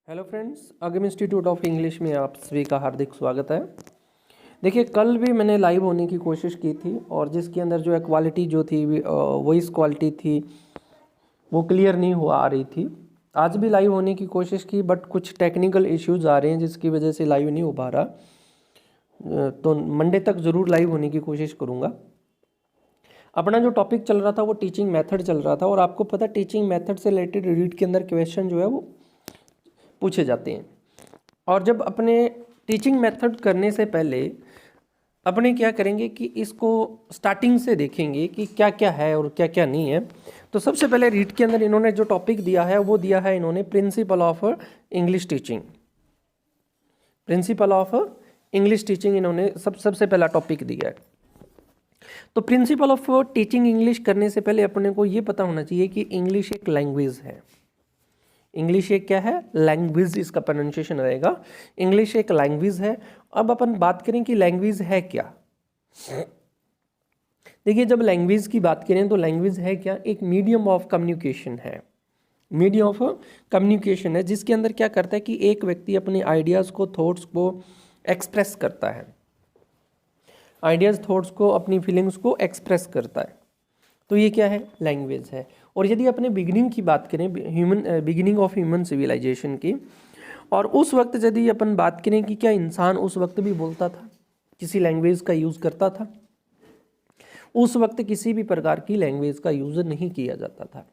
Hello friends, Agam institute of English में आप सभी का हार्दिक स्वागत है। देखिए, कल भी मैंने लाइव होने की कोशिश की थी और जिसके अंदर जो है क्वालिटी जो थी, वॉइस क्वालिटी थी, वो क्लियर नहीं हुआ आ रही थी। आज भी लाइव होने की कोशिश की बट कुछ टेक्निकल इश्यूज आ रहे हैं जिसकी वजह से लाइव नहीं हो पा रहा। तो मंडे तक ज़रूर लाइव होने की कोशिश करूँगा। अपना जो टॉपिक चल रहा था वो टीचिंग मेथड चल रहा था और आपको पता टीचिंग मेथड से रिलेटेड रीड के अंदर क्वेश्चन जो है वो पूछे जाते हैं। और जब अपने टीचिंग मेथड करने से पहले अपने क्या करेंगे कि इसको स्टार्टिंग से देखेंगे कि क्या क्या है और क्या क्या नहीं है। तो सबसे पहले रीड के अंदर इन्होंने जो टॉपिक दिया है वो दिया है इन्होंने principle of English teaching. Principle of English teaching इन्होंने सबसे पहला टॉपिक दिया है। तो प्रिंसिपल ऑफ टीचिंग इंग्लिश करने से पहले अपने को ये पता होना चाहिए कि इंग्लिश एक लैंग्वेज है। इंग्लिश एक क्या है? लैंग्वेज, इसका प्रोनाउंसिएशन रहेगा। इंग्लिश एक लैंग्वेज है। अब अपन बात करें कि लैंग्वेज है क्या। देखिए, जब लैंग्वेज की बात करें तो लैंग्वेज है क्या? एक मीडियम ऑफ कम्युनिकेशन है। मीडियम ऑफ कम्युनिकेशन है जिसके अंदर क्या करता है कि एक व्यक्ति अपने आइडियाज़ को, थॉट्स को एक्सप्रेस करता है। आइडियाज़, थॉट्स को, अपनी फीलिंग्स को एक्सप्रेस करता है। तो ये क्या है? लैंग्वेज है। और यदि अपने बिगिनिंग की बात करें, बिगिनिंग ऑफ ह्यूमन सिविलाइजेशन की, और उस वक्त यदि अपन बात करें कि क्या इंसान उस वक्त भी बोलता था, किसी लैंग्वेज का यूज़ करता था? उस वक्त किसी भी प्रकार की लैंग्वेज का यूज़ नहीं किया जाता था।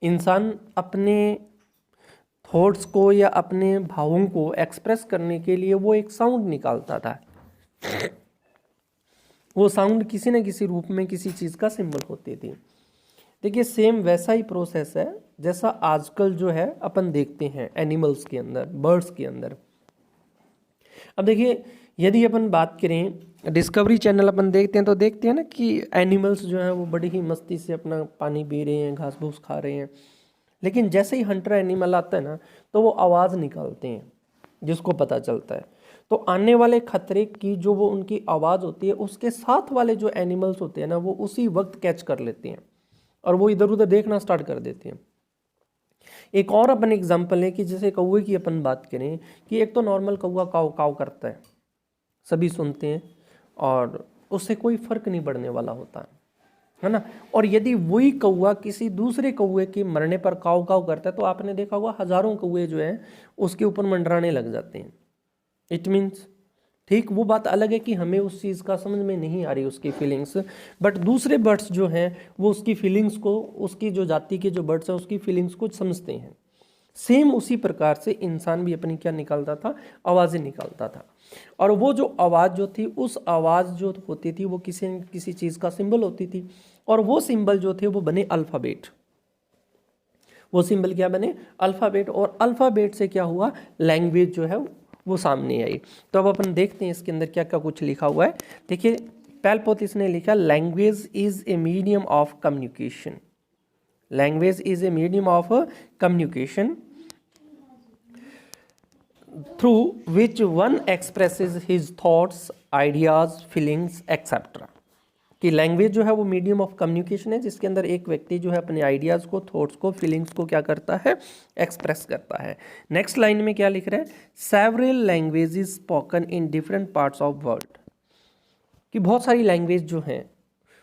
इंसान अपने थॉट्स को या अपने भावों को एक्सप्रेस करने के लिए वो एक साउंड निकालता था। वो साउंड किसी न किसी रूप में किसी चीज़ का सिंबल होती थी। देखिए, सेम वैसा ही प्रोसेस है जैसा आजकल जो है अपन देखते हैं एनिमल्स के अंदर, बर्ड्स के अंदर। अब देखिए, यदि अपन बात करें डिस्कवरी चैनल अपन देखते हैं तो देखते हैं ना कि एनिमल्स जो है वो बड़ी ही मस्ती से अपना पानी पी रहे हैं, घास फूस खा रहे हैं। लेकिन जैसे ही हंटर एनिमल आता है ना तो वो आवाज़ निकालते हैं जिसको पता चलता है। तो आने वाले खतरे की जो वो उनकी आवाज़ होती है उसके साथ वाले जो एनिमल्स होते हैं ना वो उसी वक्त कैच कर लेते हैं और वो इधर उधर देखना स्टार्ट कर देते हैं। एक और अपन एग्जांपल है कि जैसे कौवे की अपन बात करें कि एक तो नॉर्मल कौवा काव काव करता है, सभी सुनते हैं और उससे कोई फर्क नहीं पड़ने वाला होता है ना। और यदि वही कौवा किसी दूसरे कौवे के मरने पर काव काव करता है तो आपने देखा होगा हजारों कौवे जो हैं उसके ऊपर मंडराने लग जाते हैं। इट मीन्स, ठीक, वो बात अलग है कि हमें उस चीज़ का समझ में नहीं आ रही उसकी फीलिंग्स, बट दूसरे बर्ड्स जो हैं वो उसकी फीलिंग्स को, उसकी जो जाति के जो बर्ड्स हैं उसकी फीलिंग्स को समझते हैं। सेम उसी प्रकार से इंसान भी अपनी क्या निकालता था? आवाज़ें निकालता था। और वो जो आवाज़ जो थी, उस आवाज़ जो होती थी वो किसी न किसी चीज़ का सिंबल होती थी और वो सिंबल जो थे वो बने अल्फ़ाबेट। वो सिंबल क्या बने? अल्फ़ाबेट। और अल्फ़ाबेट से क्या हुआ? लैंग्वेज जो है वो सामने आई। तो अब अपन देखते हैं इसके अंदर क्या क्या कुछ लिखा हुआ है। देखिए, पेलपोथिस ने लिखा language is a medium of communication. Language is a medium of communication through which one expresses his thoughts, ideas, feelings etcetera. कि लैंग्वेज जो है वो मीडियम ऑफ कम्युनिकेशन है जिसके अंदर एक व्यक्ति जो है अपने आइडियाज़ को, थॉट्स को, फीलिंग्स को क्या करता है? एक्सप्रेस करता है। नेक्स्ट लाइन में क्या लिख रहा है? Several languages spoken in different parts of world. कि बहुत सारी लैंग्वेज जो हैं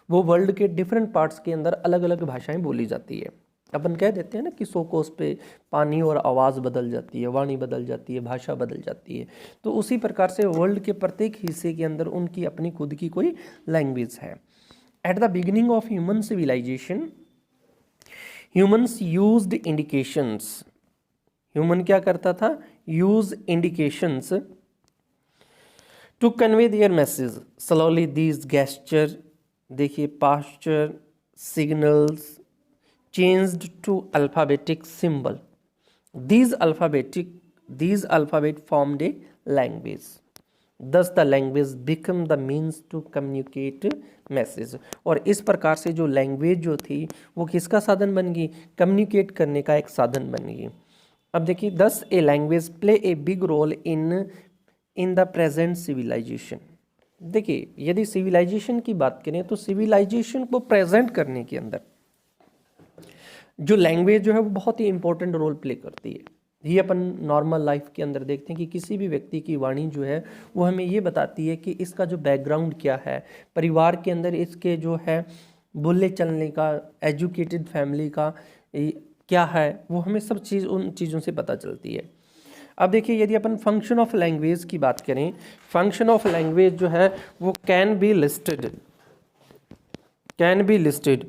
वो वर्ल्ड के डिफरेंट पार्ट्स के अंदर अलग अलग भाषाएं बोली जाती है। अपन कह देते हैं ना कि 100 कोस पे पानी और आवाज़ बदल जाती है, वाणी बदल जाती है, भाषा बदल जाती है। तो उसी प्रकार से वर्ल्ड के प्रत्येक हिस्से के अंदर उनकी अपनी खुद की कोई लैंग्वेज है। At the beginning of human civilization, humans used indications. Human क्या करता था? Use indications to convey their message. Slowly these gesture, देखिए, posture, signals changed to alphabetic symbol. These alphabet formed a language. Thus the language become the means to communicate message. और इस प्रकार से जो language जो थी वो किसका साधन बन गई? कम्युनिकेट करने का एक साधन बन गई। अब देखिए, thus a language play a big role in the present civilization. देखिए, यदि सिविलाइजेशन की बात करें तो सिविलाइजेशन को प्रेजेंट करने के अंदर जो लैंग्वेज जो है वो बहुत ही इंपॉर्टेंट रोल प्ले करती है। ये अपन नॉर्मल लाइफ के अंदर देखते हैं कि किसी भी व्यक्ति की वाणी जो है वो हमें ये बताती है कि इसका जो बैकग्राउंड क्या है, परिवार के अंदर इसके जो है बोलने चलने का, एजुकेटेड फैमिली का क्या है, वो हमें सब चीज़ उन चीज़ों से पता चलती है। अब देखिए यदि अपन फंक्शन ऑफ लैंग्वेज की बात करें, फंक्शन ऑफ लैंग्वेज जो है वो कैन बी लिस्टेड।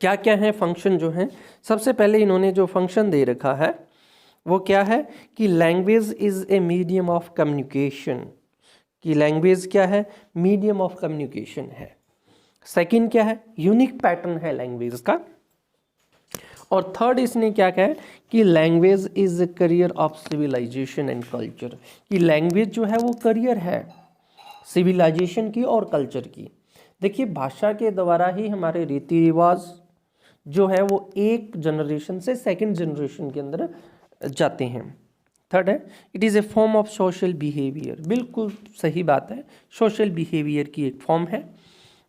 क्या क्या है फंक्शन जो है, सबसे पहले इन्होंने जो फंक्शन दे रखा है वो क्या है कि language is a medium of communication, कि लैंग्वेज क्या है, मीडियम ऑफ कम्युनिकेशन है। सेकंड क्या है, यूनिक पैटर्न है लैंग्वेज का। और थर्ड इसने क्या कहा है कि language is a carrier of civilization and culture, कि लैंग्वेज जो है वो करियर है सिविलाइजेशन की और कल्चर की। देखिए भाषा के द्वारा ही हमारे रीति रिवाज जो है वो एक जनरेशन से सेकंड जनरेशन के अंदर जाते हैं। थर्ड है it is a form of social behaviour, बिल्कुल सही बात है, सोशल बिहेवियर की एक फॉर्म है।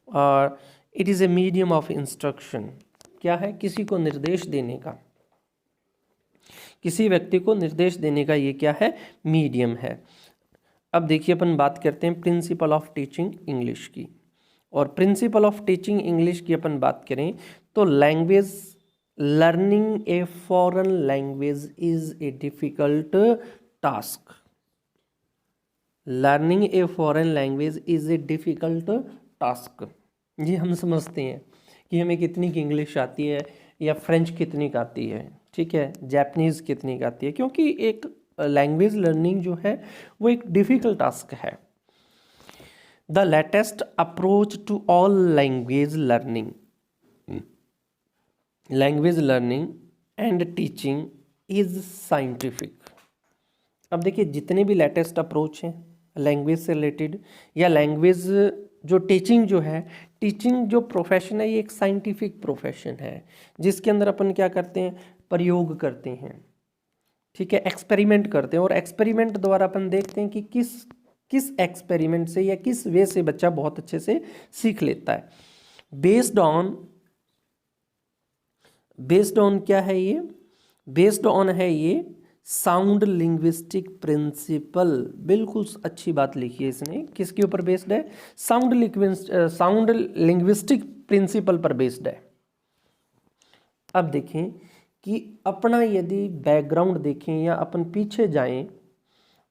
और it is a medium of instruction, क्या है, किसी को निर्देश देने का, किसी व्यक्ति को निर्देश देने का ये क्या है, मीडियम है। अब देखिए अपन बात करते हैं प्रिंसिपल ऑफ टीचिंग इंग्लिश की। और प्रिंसिपल ऑफ टीचिंग इंग्लिश की अपन बात करें तो language learning A foreign language is a difficult task. Learning A foreign language is a difficult task. ये हम समझते हैं कि हमें कितनी की इंग्लिश आती है या फ्रेंच कितनी का आती है, ठीक है, जापानीज़ कितनी का आती है, क्योंकि एक लैंग्वेज लर्निंग जो है वो एक डिफ़िकल्ट टास्क है। The latest approach to all language learning and teaching is scientific. अब देखिए जितने भी लेटेस्ट अप्रोच हैं लैंग्वेज से रिलेटेड या लैंग्वेज जो टीचिंग जो है, टीचिंग जो प्रोफेशन है ये एक साइंटिफिक प्रोफेशन है जिसके अंदर अपन क्या करते हैं, प्रयोग करते हैं, ठीक है, एक्सपेरिमेंट करते हैं। और एक्सपेरिमेंट द्वारा अपन देखते हैं कि किस एक्सपेरिमेंट से या किस वे से बच्चा बहुत अच्छे से सीख लेता है। बेस्ड ऑन क्या है ये, बेस्ड ऑन है ये साउंड लिंग्विस्टिक प्रिंसिपल। बिल्कुल अच्छी बात लिखी है इसने, किसके ऊपर बेस्ड है, साउंड लिंग्विस्टिक प्रिंसिपल पर बेस्ड है। अब देखें कि अपना यदि बैकग्राउंड देखें या अपन पीछे जाएं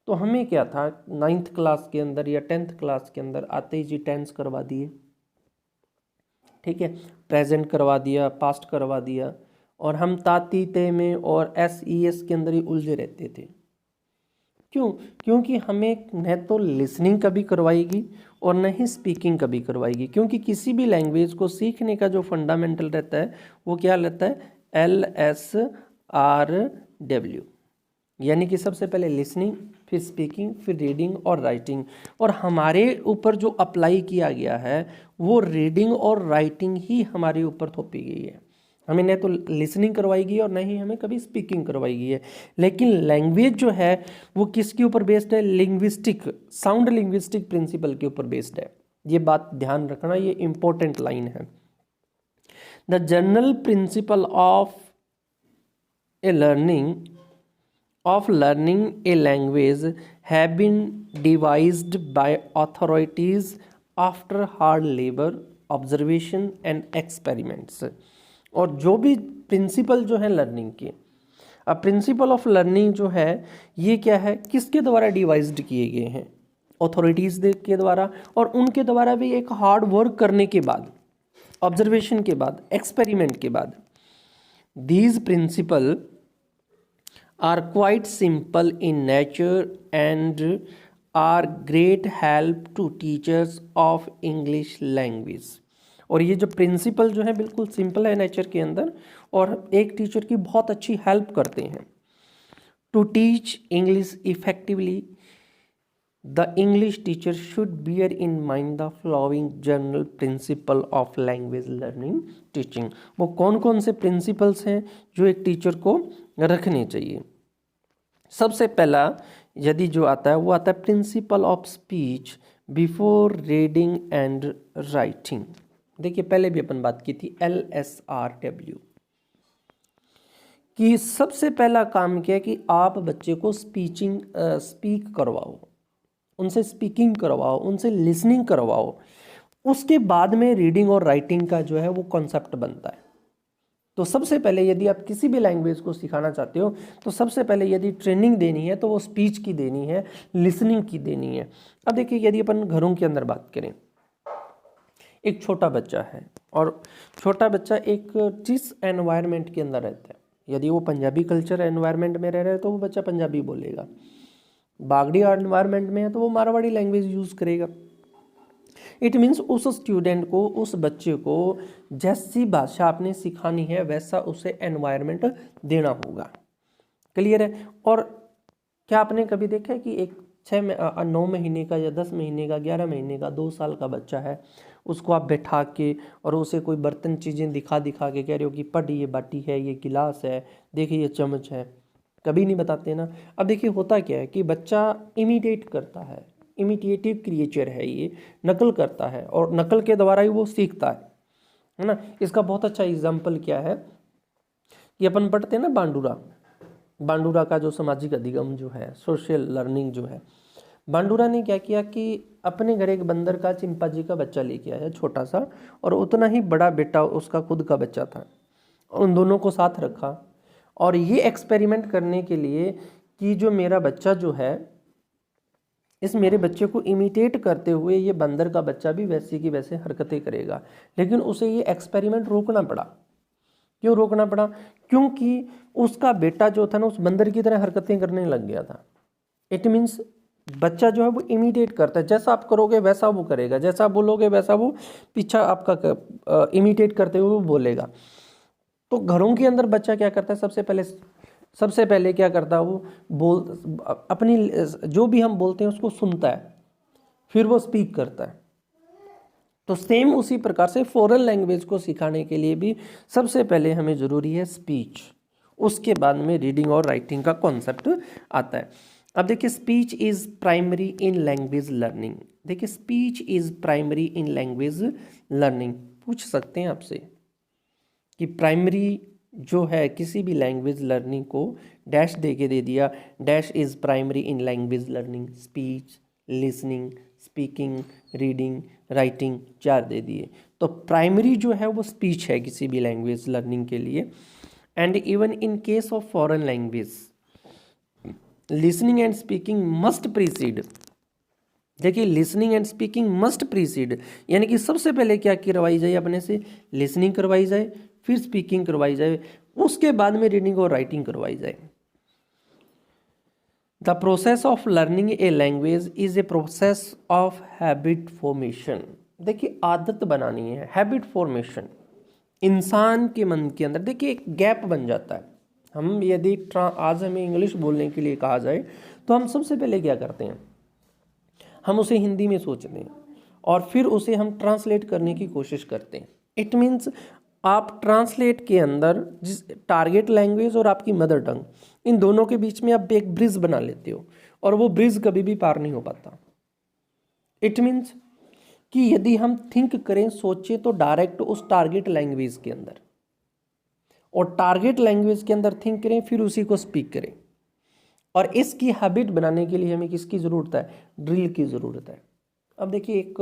तो हमें क्या था, 9th क्लास के अंदर या 10th क्लास के अंदर आते ही जी टेंस करवा दिए, ठीक है, प्रेजेंट करवा दिया, पास्ट करवा दिया, और हम ताती ते में और SES के अंदर ही उलझे रहते थे। क्यों? क्योंकि हमें न तो लिसनिंग कभी करवाएगी और न ही स्पीकिंग कभी करवाएगी, क्योंकि किसी भी लैंग्वेज को सीखने का जो फंडामेंटल रहता है वो क्या रहता है, LSRW, यानी कि सबसे पहले लिसनिंग, फिर स्पीकिंग, फिर रीडिंग और राइटिंग। और हमारे ऊपर जो अप्लाई किया गया है वो रीडिंग और राइटिंग ही हमारे ऊपर थोपी गई है। हमें न तो लिसनिंग करवाएगी और न ही हमें कभी स्पीकिंग करवाएगी है। लेकिन लैंग्वेज जो है वो किसके ऊपर बेस्ड है, लिंग्विस्टिक, साउंड लिंग्विस्टिक प्रिंसिपल के ऊपर बेस्ड है। ये बात ध्यान रखना, ये इंपॉर्टेंट लाइन है। The general principle of learning a language have been devised by authorities after hard labor, observation and experiments। और जो भी प्रिंसिपल जो है लर्निंग की, अब प्रिंसिपल ऑफ लर्निंग जो है ये क्या है, किसके द्वारा डिवाइज्ड किए गए हैं, अथॉरिटीज़ के द्वारा, और उनके द्वारा भी एक हार्ड वर्क करने के बाद, ऑब्जर्वेशन के बाद, एक्सपेरिमेंट के बाद। These principle are quite simple in nature and are great help to teachers of English language। और ये जो प्रिंसिपल जो है बिल्कुल सिंपल है नेचर के अंदर और एक टीचर की बहुत अच्छी हेल्प करते हैं। To teach English effectively the English teacher should bear in mind the following general principle of language learning teaching. वो कौन कौन से प्रिंसिपल्स हैं जो एक टीचर को रखने चाहिए। सबसे पहला यदि जो आता है वो आता है principle of speech before reading and writing. देखिए पहले भी अपन बात की थी LSRW, कि सबसे पहला काम क्या है कि आप बच्चे को स्पीक करवाओ, उनसे स्पीकिंग करवाओ, उनसे लिसनिंग करवाओ। उसके बाद में रीडिंग और राइटिंग का जो है वो कॉन्सेप्ट बनता है। तो सबसे पहले यदि आप किसी भी लैंग्वेज को सिखाना चाहते हो तो सबसे पहले यदि ट्रेनिंग देनी है तो वो स्पीच की देनी है, लिसनिंग की देनी है। अब देखिए यदि अपन घरों के अंदर बात करें, एक छोटा बच्चा है और छोटा बच्चा एक जिस एनवायरनमेंट के अंदर रहता है, यदि वो पंजाबी कल्चर एनवायरनमेंट में रह रहा है तो वो बच्चा पंजाबी बोलेगा, बागड़ी एनवायरनमेंट में है तो वो मारवाड़ी लैंग्वेज यूज़ करेगा। इट मीन्स उस स्टूडेंट को, उस बच्चे को जैसी भाषा आपने सिखानी है वैसा उसे एनवायरनमेंट देना होगा। क्लियर है। और क्या आपने कभी देखा है कि एक 9 महीने का या 10 महीने का, 11 महीने का, 2 साल का बच्चा है, उसको आप बैठा के और उसे कोई बर्तन चीज़ें दिखा दिखा के कह रहे हो कि पढ़ ये बाटी है, ये गिलास है, देखिए ये चम्मच है, कभी नहीं बताते ना। अब देखिए होता क्या है कि बच्चा इमिटेट करता है, इमिटेटिव क्रिएचर है, ये नकल करता है और नकल के द्वारा ही वो सीखता है ना। इसका बहुत अच्छा एग्जाम्पल क्या है कि अपन पढ़ते हैं ना बांडूरा का जो सामाजिक अधिगम जो है, सोशल लर्निंग जो है, बांडूरा ने क्या किया कि अपने घर एक बंदर का, चिंपांजी का बच्चा लेके आया छोटा सा, और उतना ही बड़ा बेटा उसका खुद का बच्चा था, उन दोनों को साथ रखा और ये एक्सपेरिमेंट करने के लिए कि जो मेरा बच्चा जो है, इस मेरे बच्चे को इमिटेट करते हुए ये बंदर का बच्चा भी वैसे की वैसे हरकतें करेगा। लेकिन उसे ये एक्सपेरिमेंट रोकना पड़ा। क्यों रोकना पड़ा? क्योंकि उसका बेटा जो था ना उस बंदर की तरह हरकतें करने लग गया था। इट मीन्स बच्चा जो है वो इमिटेट करता है, जैसा आप करोगे वैसा वो करेगा, जैसा आप बोलोगे वैसा वो पीछा आपका इमिटेट करते हुए वो बोलेगा। तो घरों के अंदर बच्चा क्या करता है, सबसे पहले क्या करता है, वो अपनी जो भी हम बोलते हैं उसको सुनता है, फिर वो स्पीक करता है। तो सेम उसी प्रकार से फॉरेन लैंग्वेज को सिखाने के लिए भी सबसे पहले हमें ज़रूरी है स्पीच, उसके बाद में रीडिंग और राइटिंग का कॉन्सेप्ट आता है। अब देखिए speech is primary in language learning. देखिए speech is primary in language learning. पूछ सकते हैं आपसे कि प्राइमरी जो है किसी भी लैंग्वेज लर्निंग को डैश दे के दे दिया, dash is primary in language learning, speech, listening, speaking, reading, writing, 4 दे दिए। तो प्राइमरी जो है वो स्पीच है किसी भी लैंग्वेज लर्निंग के लिए। And even in case of foreign language listening and speaking must precede. देखिए listening and speaking must precede, यानी कि सबसे पहले क्या करवाई जाए, अपने से लिसनिंग करवाई जाए, फिर स्पीकिंग करवाई जाए, उसके बाद में रीडिंग और राइटिंग करवाई जाए। The process of learning a language is a process of habit formation. देखिए आदत बनानी है, हैबिट फॉर्मेशन। इंसान के मन के अंदर देखिए एक गैप बन जाता है। हम यदि आज हमें इंग्लिश बोलने के लिए कहा जाए तो हम सबसे पहले क्या करते हैं, हम उसे हिंदी में सोचते हैं और फिर उसे हम ट्रांसलेट करने की कोशिश करते हैं। इट मीन्स आप ट्रांसलेट के अंदर जिस टारगेट लैंग्वेज और आपकी मदर टंग, इन दोनों के बीच में आप एक ब्रिज बना लेते हो और वो ब्रिज कभी भी पार नहीं हो पाता। इट मीन्स कि यदि हम थिंक करें, सोचें तो डायरेक्ट उस टारगेट लैंग्वेज के अंदर, और टारगेट लैंग्वेज के अंदर थिंक करें, फिर उसी को स्पीक करें। और इसकी हैबिट बनाने के लिए हमें किसकी ज़रूरत है? ड्रिल की ज़रूरत है। अब देखिए एक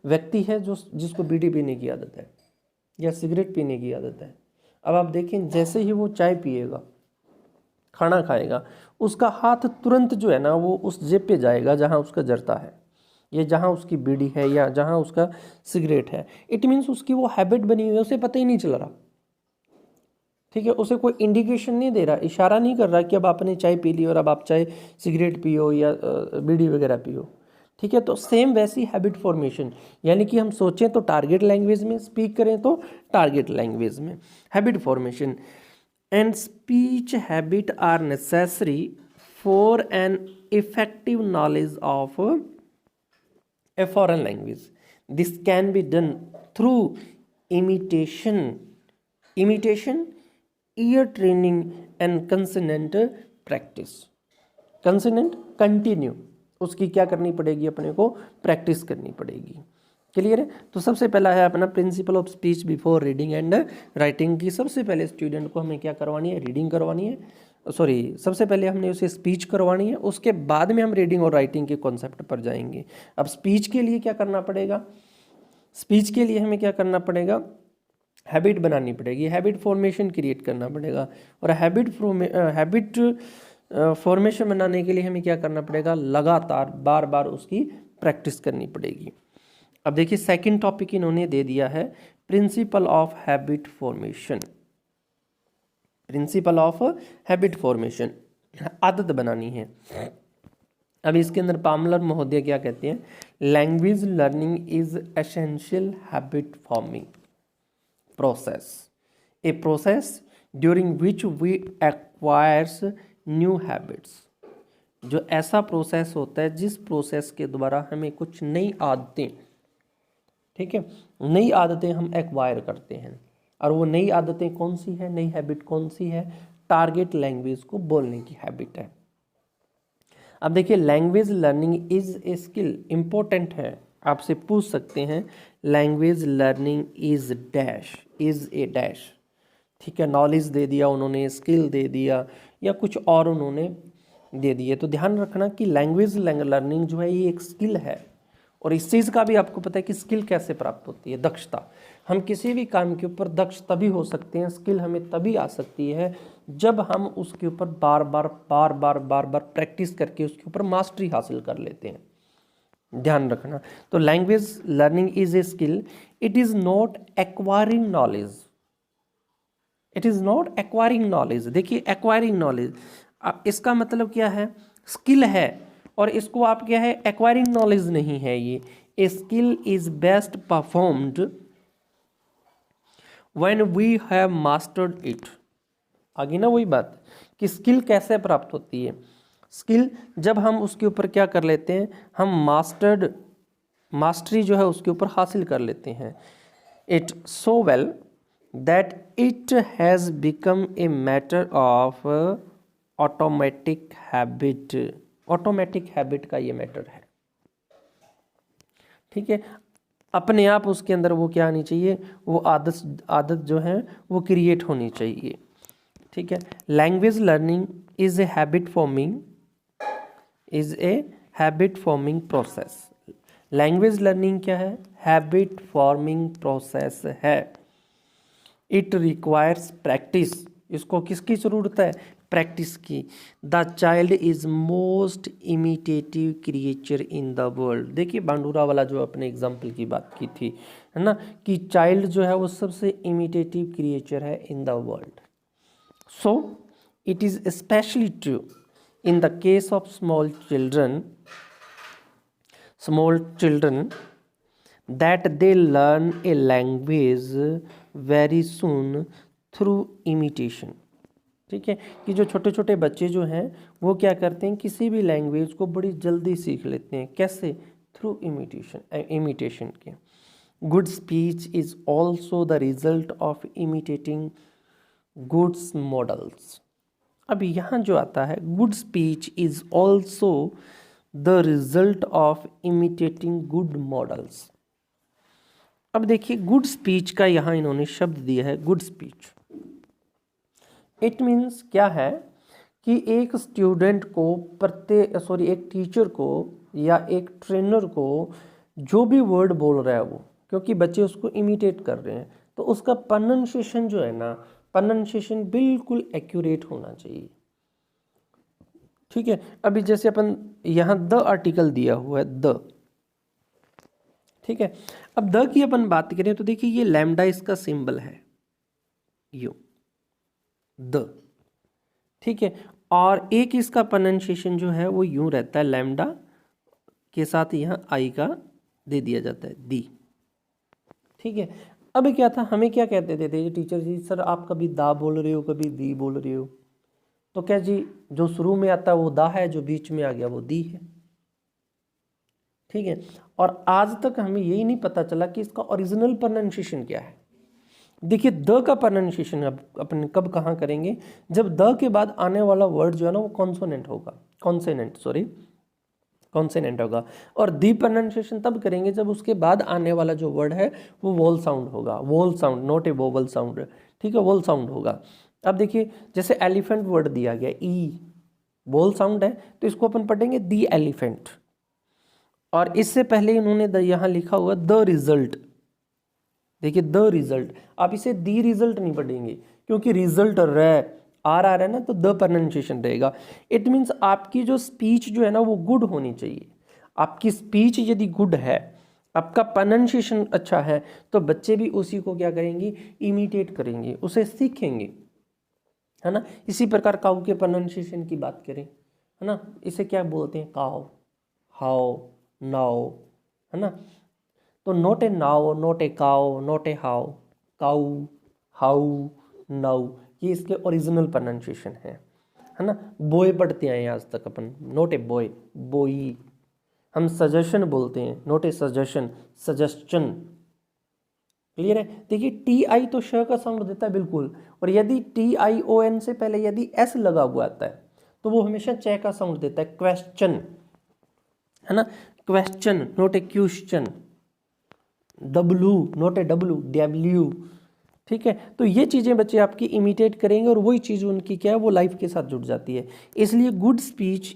व्यक्ति है जिसको बीड़ी पीने की आदत है या सिगरेट पीने की आदत है। अब आप देखें जैसे ही वो चाय पिएगा, खाना खाएगा, उसका हाथ तुरंत जो है ना वो उस जेब पे जाएगा जहाँ उसका जर्दा है या जहाँ उसकी बीड़ी है या जहाँ उसका सिगरेट है। इट मीन्स उसकी वो हैबिट बनी हुई है, उसे पता ही नहीं चल रहा। ठीक है, उसे कोई इंडिकेशन नहीं दे रहा, इशारा नहीं कर रहा कि अब आपने चाय पी ली और अब आप चाय सिगरेट पियो या बीड़ी वगैरह पियो। ठीक है, तो सेम वैसी हैबिट फॉर्मेशन, यानी कि हम सोचें तो टारगेट लैंग्वेज में, स्पीक करें तो टारगेट लैंग्वेज में। Habit formation and speech habit are necessary for an effective knowledge of a foreign language. This can be done through imitation, ear training and consonant practice। Consonant continue उसकी क्या करनी पड़ेगी, अपने को practice करनी पड़ेगी। Clear है। तो सबसे पहला है अपना principle of speech before reading and writing की सबसे पहले स्टूडेंट को हमें क्या करवानी है, रीडिंग करवानी है, सॉरी सबसे पहले हमने उसे स्पीच करवानी है, उसके बाद में हम रीडिंग और राइटिंग के कॉन्सेप्ट पर जाएंगे। अब स्पीच के लिए क्या करना पड़ेगा, स्पीच के लिए हमें क्या करना पड़ेगा, हैबिट बनानी पड़ेगी, हैबिट फॉर्मेशन क्रिएट करना पड़ेगा। और हैबिट फॉर्मेशन बनाने के लिए हमें क्या करना पड़ेगा, लगातार बार बार उसकी प्रैक्टिस करनी पड़ेगी। अब देखिए सेकंड टॉपिक इन्होंने दे दिया है principle of habit formation. Principle of habit formation, आदत बनानी है। अब इसके अंदर पामलर महोदय क्या कहते हैं, language learning is essential habit forming process, a process during which we acquires new habits। जो ऐसा प्रोसेस होता है जिस प्रोसेस के द्वारा हमें कुछ नई आदतें, ठीक है, नई आदतें हम एक्वायर करते हैं। और वो नई आदतें कौन सी है, नई हैबिट कौन सी है, टारगेट लैंग्वेज को बोलने की हैबिट है। अब देखिए language learning is a skill, important है, आपसे पूछ सकते हैं language learning is dash, is a dash, ठीक है, नॉलेज दे दिया उन्होंने, स्किल दे दिया या कुछ और उन्होंने दे दिए। तो ध्यान रखना कि लैंग्वेज लर्निंग जो है ये एक स्किल है। और इस चीज़ का भी आपको पता है कि स्किल कैसे प्राप्त होती है, दक्षता। हम किसी भी काम के ऊपर दक्ष तभी हो सकते हैं, स्किल हमें तभी आ सकती है जब हम उसके ऊपर बार बार प्रैक्टिस करके उसके ऊपर मास्टरी हासिल कर लेते हैं। ध्यान रखना। तो language learning is a skill, it is not acquiring knowledge, it is not acquiring knowledge. देखिए एक्वायरिंग नॉलेज, इसका मतलब क्या है, स्किल है, और इसको आप क्या है, एक्वायरिंग नॉलेज नहीं है ये। A skill is best performed when we have mastered it. आगे ना वही बात कि स्किल कैसे प्राप्त होती है, स्किल जब हम उसके ऊपर क्या कर लेते हैं, हम मास्टरी जो है उसके ऊपर हासिल कर लेते हैं। It so well that it has become a matter of automatic habit. Automatic habit का ये मैटर है, ठीक है, अपने आप उसके अंदर वो क्या आनी चाहिए, वो आदत जो है वो क्रिएट होनी चाहिए, ठीक है। Language learning is a habit forming, is a habit forming process. Language learning क्या है, हैबिट फॉर्मिंग प्रोसेस है। इट रिक्वायर्स प्रैक्टिस, इसको किसकी ज़रूरत है, प्रैक्टिस की। The child is most imitative creature in the world. देखिए बांडूरा वाला जो अपने एग्जाम्पल की बात की थी, है ना, कि चाइल्ड जो है वो सबसे इमिटेटिव क्रिएचर है in the world. So it is specially true in the case of small children that they learn a language very soon through imitation। ठीक है, कि जो छोटे छोटे बच्चे जो हैं वो क्या करते हैं, किसी भी लैंग्वेज को बड़ी जल्दी सीख लेते हैं, कैसे, थ्रू इमिटेशन के। Good speech is also the result of imitating goods models. अब यहाँ जो आता है, good speech is also the result of imitating good models. अब देखिए गुड स्पीच का यहाँ इन्होंने शब्द दिया है, गुड स्पीच। इट मीन्स क्या है कि एक स्टूडेंट को एक टीचर को या एक ट्रेनर को जो भी वर्ड बोल रहा है वो, क्योंकि बच्चे उसको इमिटेट कर रहे हैं, तो उसका प्रोनाउंसिएशन जो है ना, प्रोनाउंसिएशन बिल्कुल एक्यूरेट होना चाहिए, ठीक है। अभी जैसे अपन यहाँ द आर्टिकल दिया हुआ है, द, ठीक है। अब द की अपन बात करें तो देखिए ये लैम्डा इसका सिंबल है, यू, द, ठीक है। और एक इसका प्रोनाउंसिएशन जो है वो यूं रहता है, लैम्डा के साथ यहाँ आई का दे दिया जाता है, दी, ठीक है। अब क्या था, हमें क्या कहते थे टीचर जी, सर आप कभी दा बोल रहे हो, कभी दी बोल रहे हो, तो क्या जी, जो शुरू में आता है वो दा है, जो बीच में आ गया वो दी है, ठीक है। और आज तक हमें यही नहीं पता चला कि इसका ओरिजिनल प्रोनाउंसिएशन क्या है। देखिए द का प्रोनाउंसिएशन अपन कब कहाँ करेंगे, जब द के बाद आने वाला वर्ड जो है ना वो कॉन्सोनेंट होगा, कॉन्सोनेंट होगा। और दी प्रोनाउंसिएशन तब करेंगे जब उसके बाद आने वाला जो वर्ड है वो वोल साउंड होगा, whole sound, not a vowel sound, ठीक है, वोल साउंड होगा। अब देखिए जैसे एलिफेंट वर्ड दिया गया, ई वोल साउंड है, तो इसको अपन पढ़ेंगे दी एलिफेंट। और इससे पहले इन्होंने यहाँ लिखा हुआ द रिजल्ट, देखिए द रिजल्ट, आप इसे दी रिजल्ट नहीं पढ़ेंगे क्योंकि रिजल्ट आर आ रहा है ना, तो द प्रोनाउंसिएशन रहेगा। इट मीन्स आपकी जो स्पीच जो है ना वो गुड होनी चाहिए। आपकी स्पीच यदि गुड है, आपका प्रोनाउंसिएशन अच्छा है, तो बच्चे भी उसी को क्या करेंगे, इमिटेट करेंगे, उसे सीखेंगे, है ना। इसी प्रकार काऊ के प्रोनाउंसिएशन की बात करें, है ना, इसे क्या बोलते हैं, काऊ, हाउ, नाउ, है ना। तो not a now, not a cow, not A how, cow, how, now, ये इसके ओरिजिनल प्रोनाउंसिएशन है ना। बॉय पढ़ते आए हैं आज तक अपन, नॉट ए बॉय, बॉई। हम सजेशन बोलते हैं, not a suggestion, suggestion. Clear है। देखिए टी आई तो श का साउंड देता है बिल्कुल, और यदि टी आई ओ एन से पहले यदि एस लगा हुआ आता है तो वो हमेशा च का साउंड देता है, क्वेश्चन, है ना, question, not a question, W, not A W, W, ठीक है। तो ये चीज़ें बच्चे आपकी इमिटेट करेंगे और वही चीज़ उनकी क्या है, वो लाइफ के साथ जुड़ जाती है। इसलिए गुड स्पीच,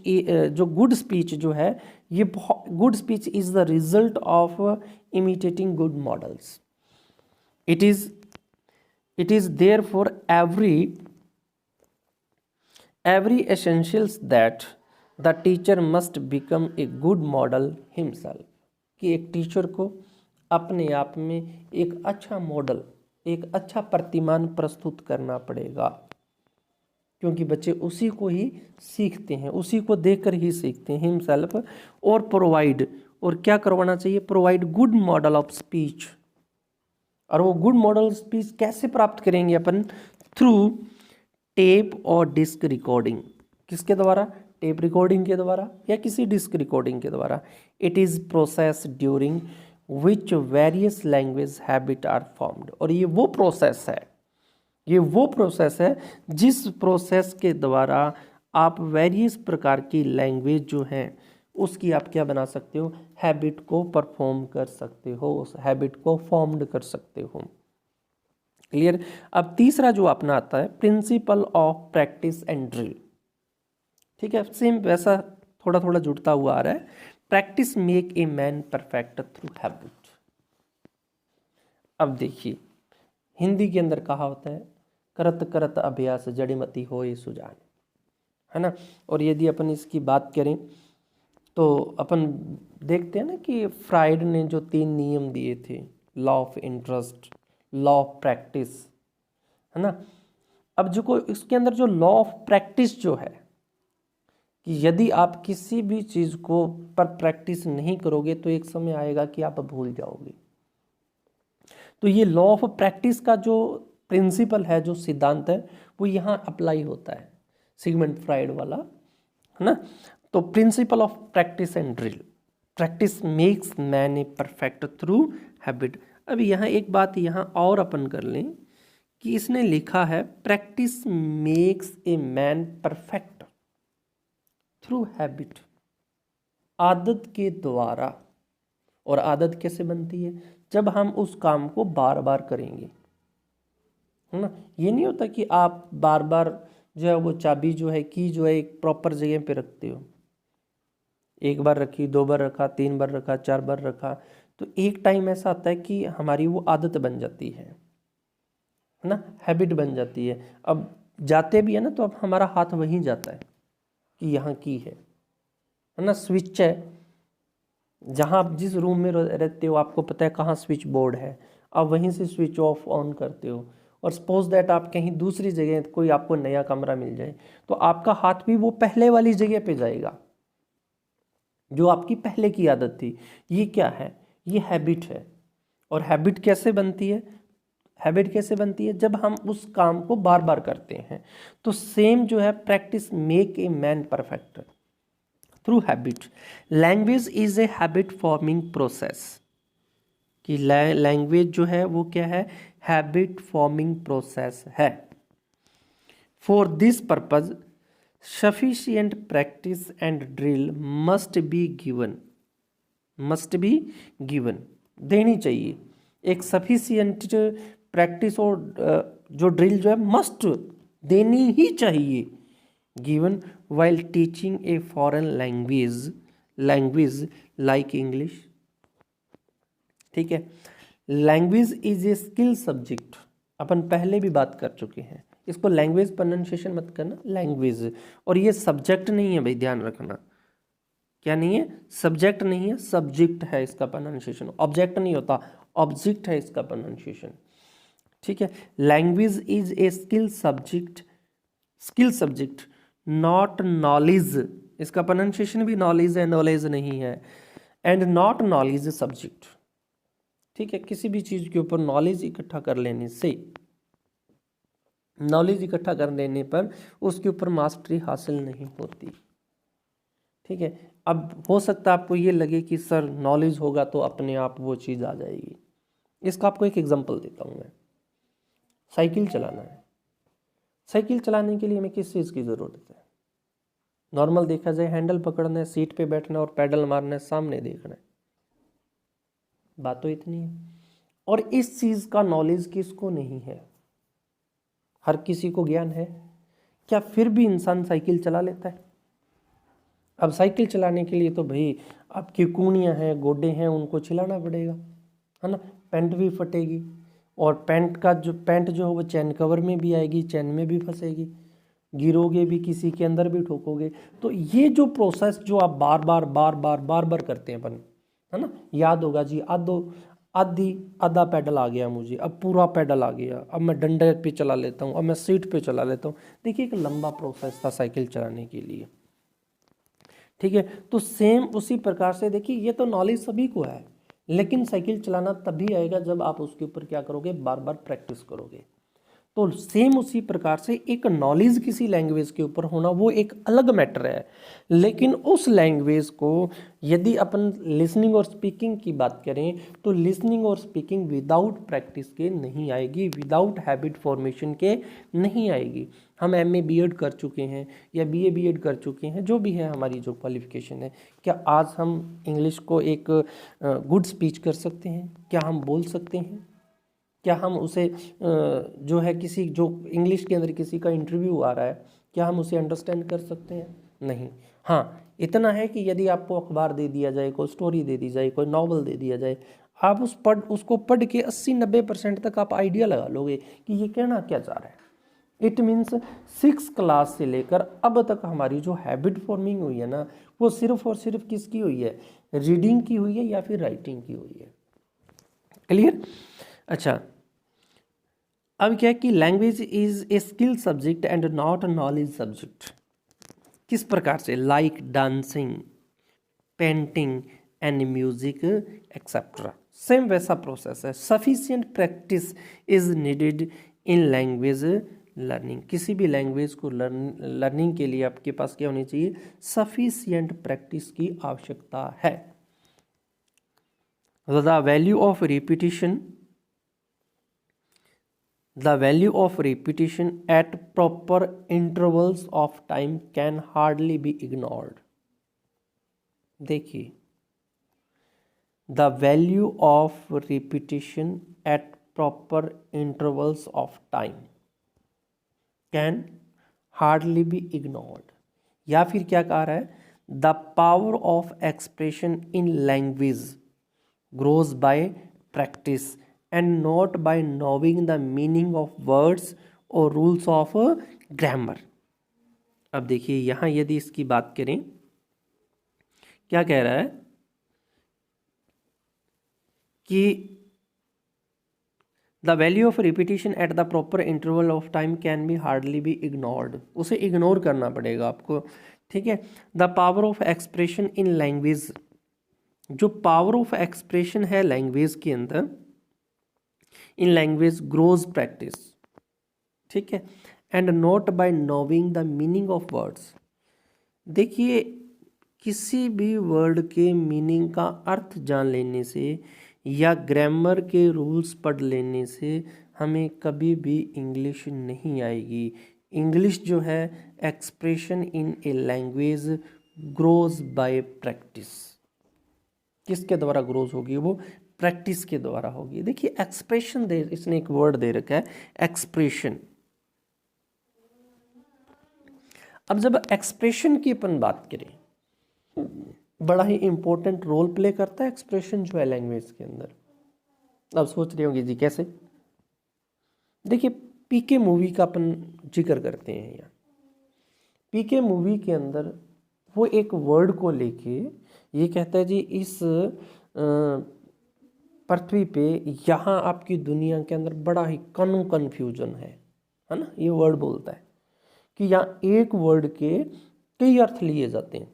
जो गुड स्पीच जो है, ये good speech is the result of imitating good models. It is there for every essentials that the teacher must become a good model himself, कि एक टीचर को अपने आप में एक अच्छा मॉडल, एक अच्छा प्रतिमान प्रस्तुत करना पड़ेगा, क्योंकि बच्चे उसी को ही सीखते हैं, उसी को देखकर ही सीखते हैं, हिमसेल्फ। और प्रोवाइड, और क्या करवाना चाहिए, provide good model of speech. और वो गुड मॉडल स्पीच कैसे प्राप्त करेंगे अपन, थ्रू टेप और डिस्क रिकॉर्डिंग। किसके द्वारा, टेप रिकॉर्डिंग के द्वारा या किसी डिस्क रिकॉर्डिंग के द्वारा। It is process during which various language habit are formed. और ये वो प्रोसेस है, ये वो प्रोसेस है जिस प्रोसेस के द्वारा आप वेरियस प्रकार की लैंग्वेज जो हैं उसकी आप क्या बना सकते हो, हैबिट को परफॉर्म कर सकते हो, उस हैबिट को फॉर्म्ड कर सकते हो। क्लियर। अब तीसरा जो अपना आता है, principle of practice and drill, ठीक है, सेम वैसा थोड़ा थोड़ा जुड़ता हुआ आ रहा है। Practice make a man perfect through habit. अब देखिए हिंदी के अंदर कहा होता है, करत करत अभ्यास जड़ीमती होए सुजान, है ना। और यदि अपन इसकी बात करें तो अपन देखते हैं ना कि फ्राइड ने जो 3 नियम दिए थे, law of interest, law of practice, है ना। अब जो इसके अंदर जो लॉ ऑफ प्रैक्टिस जो है, कि यदि आप किसी भी चीज़ को पर प्रैक्टिस नहीं करोगे तो एक समय आएगा कि आप भूल जाओगे। तो ये लॉ ऑफ प्रैक्टिस का जो प्रिंसिपल है, जो सिद्धांत है, वो यहाँ अप्लाई होता है, सिगमंड फ्राइड वाला, है ना। तो principle of practice and drill, practice makes man a perfect through habit. अभी यहाँ एक बात यहाँ और अपन कर लें कि इसने लिखा है practice makes a man perfect through habit, आदत के द्वारा। और आदत कैसे बनती है, जब हम उस काम को बार बार करेंगे, है ना। ये नहीं होता कि आप बार बार जो है वो चाबी जो है, की जो है एक प्रॉपर जगह पे रखते हो, एक बार रखी, 2 बार रखा, 3 बार रखा, 4 बार रखा, तो एक टाइम ऐसा आता है कि हमारी वो आदत बन जाती है ना, हैबिट बन जाती है। अब जाते भी है ना तो अब हमारा हाथ वहीं जाता है कि यहाँ की है ना, स्विच है, जहाँ आप जिस रूम में रहते हो आपको पता है कहाँ स्विच बोर्ड है, आप वहीं से स्विच ऑफ ऑन करते हो। और सपोज दैट आप कहीं दूसरी जगह, कोई आपको नया कमरा मिल जाए, तो आपका हाथ भी वो पहले वाली जगह पे जाएगा जो आपकी पहले की आदत थी। ये क्या है, ये हैबिट है। और हैबिट कैसे बनती है, हैबिट कैसे बनती है, जब हम उस काम को बार बार करते हैं। तो सेम जो है practice make a man perfect through habit. Language is a habit forming process, कि लैंग्वेज जो है वो क्या है, हैबिट फॉर्मिंग प्रोसेस है। For this purpose sufficient practice and drill must be given, देनी चाहिए। एक सफिशिएंट प्रैक्टिस और जो ड्रिल जो है मस्ट देनी ही चाहिए, given while teaching a foreign language like English. ठीक है, language is a skill subject, अपन पहले भी बात कर चुके हैं। इसको लैंग्वेज प्रोनाउंसिएशन मत करना, लैंग्वेज, और ये सब्जेक्ट नहीं है भाई, ध्यान रखना। क्या नहीं है? सब्जेक्ट नहीं है, सब्जेक्ट है इसका प्रोनाउंसिएशन। ऑब्जेक्ट नहीं होता, ऑब्जेक्ट है इसका प्रोनाउंसिएशन। ठीक है, language is a skill subject not knowledge, इसका प्रोनाउंसिएशन भी नॉलेज है, नॉलेज नहीं है। And not knowledge subject. ठीक है, किसी भी चीज के ऊपर नॉलेज इकट्ठा कर लेने पर उसके ऊपर मास्टरी हासिल नहीं होती। ठीक है, अब हो सकता है आपको ये लगे कि सर नॉलेज होगा तो अपने आप वो चीज़ आ जाएगी। इसका आपको एक एग्जांपल देता हूँ मैं। साइकिल चलाना है, साइकिल चलाने के लिए हमें किस चीज़ की ज़रूरत है? नॉर्मल देखा जाए, हैंडल पकड़ना है, सीट पे बैठना है और पैडल मारना है, सामने देखना है। बात तो इतनी है। और इस चीज़ का नॉलेज किसको नहीं है? हर किसी को ज्ञान है। क्या फिर भी इंसान साइकिल चला लेता है? अब साइकिल चलाने के लिए तो भाई आपकी कूहनियाँ हैं, गोडे हैं, उनको छिलाना पड़ेगा, है ना। पैंट भी फटेगी, और पैंट जो है वो चैन कवर में भी आएगी, चैन में भी फंसेगी, गिरोगे भी, किसी के अंदर भी ठोकोगे। तो ये जो प्रोसेस जो आप बार बार करते हैं अपन, है ना। याद होगा जी, आधा पैडल आ गया मुझे, अब पूरा पैडल आ गया, अब मैं डंडे पे चला लेता हूँ, अब मैं सीट पे चला लेता हूँ। देखिए एक लंबा प्रोसेस था साइकिल चलाने के लिए। ठीक है, तो सेम उसी प्रकार से देखिए, ये तो नॉलेज सभी को है, लेकिन साइकिल चलाना तभी आएगा जब आप उसके ऊपर क्या करोगे? बार बार प्रैक्टिस करोगे। तो सेम उसी प्रकार से एक नॉलेज किसी लैंग्वेज के ऊपर होना वो एक अलग मैटर है, लेकिन उस लैंग्वेज को यदि अपन लिसनिंग और स्पीकिंग की बात करें तो लिसनिंग और स्पीकिंग विदाउट प्रैक्टिस के नहीं आएगी, विदाउट हैबिट फॉर्मेशन के नहीं आएगी। हम MA B.Ed कर चुके हैं या BA B.Ed कर चुके हैं, जो भी है हमारी जो क्वालिफिकेशन है, क्या आज हम इंग्लिश को एक गुड स्पीच कर सकते हैं? क्या हम बोल सकते हैं? क्या हम उसे जो है किसी जो इंग्लिश के अंदर किसी का इंटरव्यू आ रहा है, क्या हम उसे अंडरस्टैंड कर सकते हैं? नहीं। हाँ, इतना है कि यदि आपको अखबार दे दिया जाए, कोई स्टोरी दे दी जाए, कोई नॉवल दे दिया जाए, आप उसको पढ़ के 80-90% तक आप आइडिया लगा लोगे कि ये कहना क्या चाह रहा है। इट मीन्स 6 क्लास से लेकर अब तक हमारी जो हैबिट फॉर्मिंग हुई है ना, वो सिर्फ और सिर्फ किसकी हुई है? रीडिंग की हुई है या फिर राइटिंग की हुई है। क्लियर? अच्छा, अब क्या है कि language is a skill subject and not a knowledge subject. किस प्रकार से? Like dancing, painting and music etcetera. Same वैसा प्रोसेस है। Sufficient practice is needed in language learning. किसी भी लैंग्वेज को लर्निंग के लिए आपके पास क्या होनी चाहिए? सफिशिएंट प्रैक्टिस की आवश्यकता है। The value of repetition at proper intervals of time can hardly be ignored. देखिए, the value of repetition at proper intervals of time can hardly be ignored, या फिर क्या कह रहा है? The power of expression in language grows by practice and not by knowing the meaning of words or rules of grammar. अब देखिए यहाँ यदि इसकी बात करें, क्या कह रहा है कि the value of repetition at the proper interval of time can be hardly be ignored. उसे इग्नोर करना पड़ेगा आपको। ठीक है, the power of expression in language, जो पावर ऑफ एक्सप्रेशन है लैंग्वेज के अंदर, इन लैंग्वेज ग्रोज प्रैक्टिस। ठीक है, and not by knowing the meaning of words. देखिए, किसी भी वर्ड के मीनिंग का अर्थ जान लेने से या ग्रामर के रूल्स पढ़ लेने से हमें कभी भी इंग्लिश नहीं आएगी। इंग्लिश जो है expression in a language grows bye practice. किसके द्वारा ग्रोज होगी? वो प्रैक्टिस के द्वारा होगी। देखिए एक्सप्रेशन दे, इसने एक वर्ड दे रखा है एक्सप्रेशन। अब जब एक्सप्रेशन की अपन बात करें, बड़ा ही इंपॉर्टेंट रोल प्ले करता है एक्सप्रेशन जो है लैंग्वेज के अंदर। अब सोच रहे होंगे जी कैसे? देखिए पीके मूवी का अपन जिक्र करते हैं यहाँ। पीके मूवी के अंदर वो एक वर्ड को लेके ये कहता है जी इस पृथ्वी पे यहाँ आपकी दुनिया के अंदर बड़ा ही कन्फ्यूजन है ना। ये वर्ड बोलता है कि यहाँ एक वर्ड के कई अर्थ लिए जाते हैं।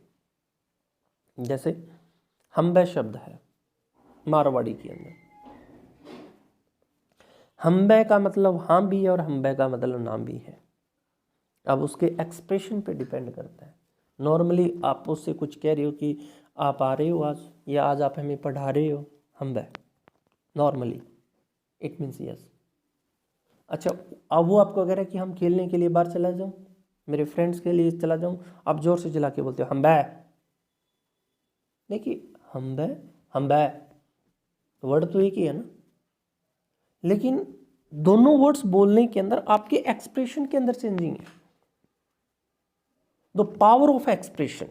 जैसे हम्बे शब्द है मारवाड़ी के अंदर, हम्बे का मतलब हाँ भी है और हम्बे का मतलब ना भी है। अब उसके एक्सप्रेशन पे डिपेंड करता है। नॉर्मली आप उससे कुछ कह रहे हो कि आप आ रहे हो आज, या आज आप हमें पढ़ा रहे हो, हम्बे नॉर्मली इट मीन्स यस। अच्छा अब वो आपको कह रहा है कि हम खेलने के लिए बाहर चला जाऊँ, मेरे फ्रेंड्स के लिए चला जाऊँ, आप जोर से चिल्ला के बोलते हो हम्बे। देखिए हम्बे हम्बे वर्ड तो एक ही है ना, लेकिन दोनों वर्ड्स बोलने के अंदर आपके एक्सप्रेशन के अंदर चेंजिंग है। द पावर ऑफ एक्सप्रेशन,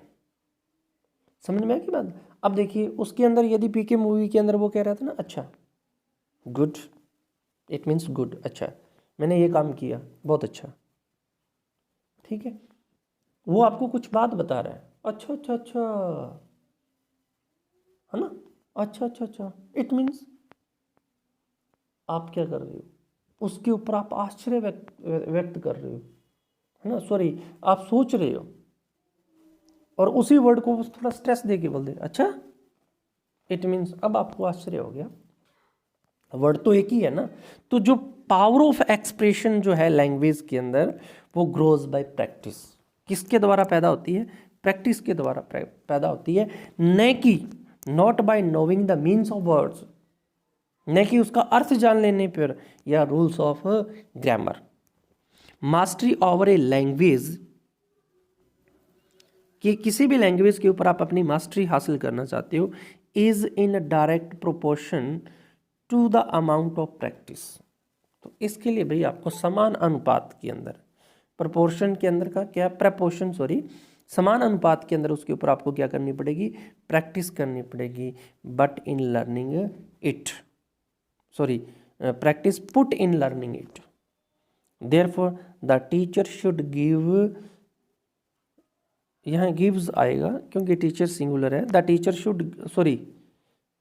समझ में आया कि बात? अब देखिए उसके अंदर यदि पीके मूवी के अंदर वो कह रहा था ना अच्छा गुड, इट मीन्स गुड, अच्छा मैंने ये काम किया बहुत अच्छा, ठीक है। वो आपको कुछ बात बता रहा है, अच्छा अच्छा अच्छा है ना, अच्छा अच्छा अच्छा, इट मीन्स आप क्या कर रहे हो, उसके ऊपर आप आश्चर्य व्यक्त कर रहे हो, है ना, सॉरी आप सोच रहे हो, और उसी वर्ड को थोड़ा स्ट्रेस दे के बोल दे अच्छा इट मीन्स, अब आपको आश्चर्य हो गया। वर्ड तो एक ही है ना। तो जो पावर ऑफ एक्सप्रेशन जो है लैंग्वेज के अंदर वो ग्रोज बाय प्रैक्टिस। किसके द्वारा पैदा होती है? प्रैक्टिस के द्वारा पैदा होती है, न कि not bye knowing the means of words, न कि उसका अर्थ जान लेने पर या rules of grammar. Mastery over a language, कि किसी भी लैंग्वेज के ऊपर आप अपनी मास्टरी हासिल करना चाहते हो, is in direct proportion to the amount of practice. तो इसके लिए भाई आपको समान अनुपात के अंदर, प्रोपोर्शन के अंदर का क्या, प्रपोर्शन सॉरी, समान अनुपात के अंदर उसके ऊपर आपको क्या करनी पड़ेगी? प्रैक्टिस करनी पड़ेगी। But in learning it, sorry practice put in learning it, therefore the teacher should give, यहाँ गिव्स आएगा क्योंकि टीचर सिंगुलर है। The teacher should, sorry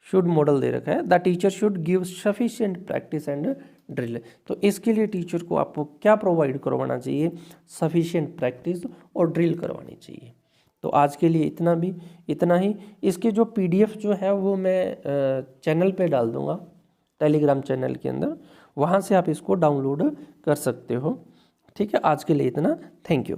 should model दे रखा है, the teacher should give sufficient practice and drill. तो इसके लिए टीचर को आपको क्या प्रोवाइड करवाना चाहिए? सफिशिएंट प्रैक्टिस और ड्रिल करवानी चाहिए। तो आज के लिए इतना ही। इसके जो पीडीएफ जो है वो मैं चैनल पे डाल दूंगा, टेलीग्राम चैनल के अंदर, वहाँ से आप इसको डाउनलोड कर सकते हो। ठीक है, आज के लिए इतना, थैंक यू।